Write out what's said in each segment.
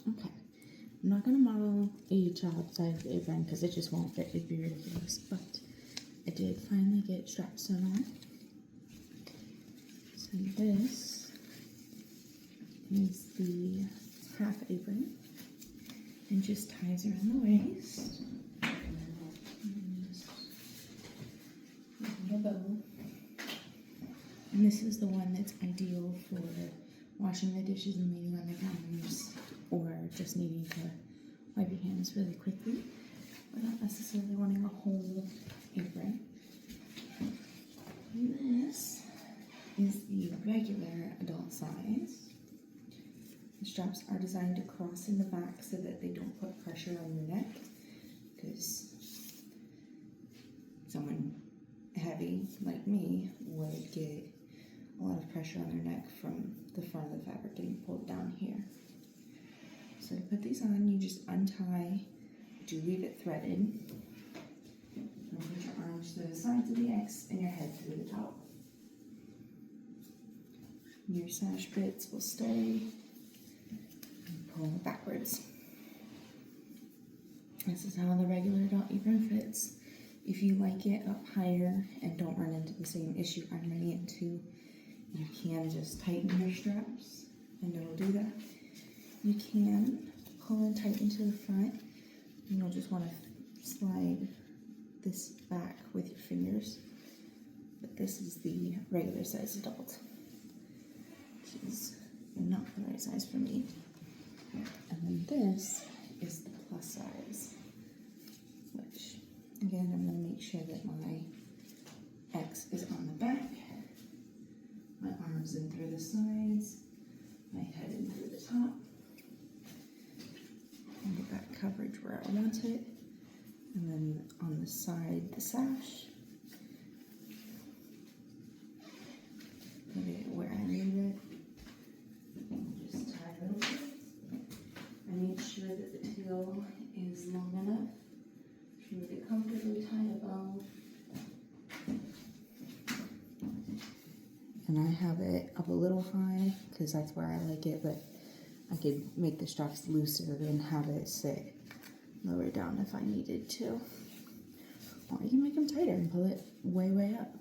Okay, I'm not going to model a job size apron because it just won't fit. It'd be ridiculous. But I did finally get straps sewn on. So this is the half apron and just ties around the waist. And a bow. And this is the one that's ideal for washing the dishes and leaning on the counters, or just needing to wipe your hands really quickly without necessarily wanting a whole apron. And this is the regular adult size. The straps are designed to cross in the back so that they don't put pressure on your neck, because someone heavy like me would get a lot of pressure on their neck from the front of the fabric getting pulled down here. So to put these on, you just untie, do leave it threaded, and put your arms to the sides of the X and your head through the top. Your sash bits will stay, and pull backwards. This is how the regular adult apron fits. If you like it up higher and don't run into the same issue I'm running into, you can just tighten your straps, and it'll do that. You can pull and tighten to the front, and you'll just want to slide this back with your fingers. But this is the regular size adult, which is not the right size for me. And then this is the plus size, which again, I'm going to make sure that my X is on the back, my arms in through the sides, my head in through the top, and get that coverage where I want it. And then on the side, the sash, put it where I need it, and just tie it over. I make sure that the tail is long enough for me to comfortably tie a bow. And I have it up a little high because that's where I like it, but I could make the straps looser and have it sit lower down if I needed to. Or you can make them tighter and pull it way, way up.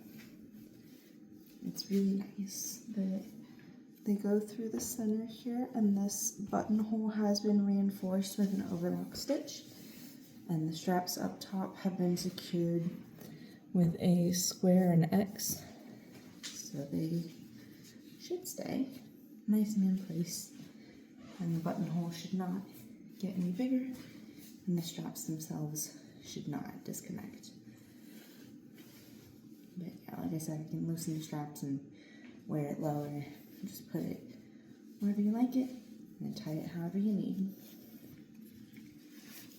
It's really nice that they go through the center here, and this buttonhole has been reinforced with an overlock stitch. And the straps up top have been secured with a square and X, so they should stay nice and in place, and the buttonhole should not get any bigger, and the straps themselves should not disconnect. But yeah, like I said, you can loosen the straps and wear it lower. Just put it wherever you like it, and then tie it however you need.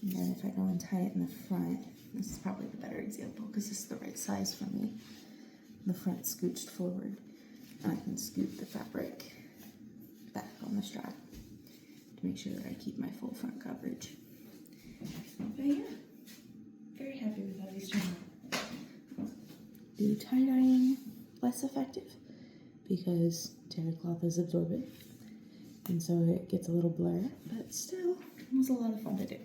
And then if I go and tie it in the front, this is probably the better example because this is the right size for me. The front scooched forward, and I can scoot the fabric back on the strap to make sure that I keep my full front coverage. But yeah, very happy with how these turned out. Do tie-dyeing less effective because terry cloth is absorbent, and so it gets a little blur, but still, it was a lot of fun to do.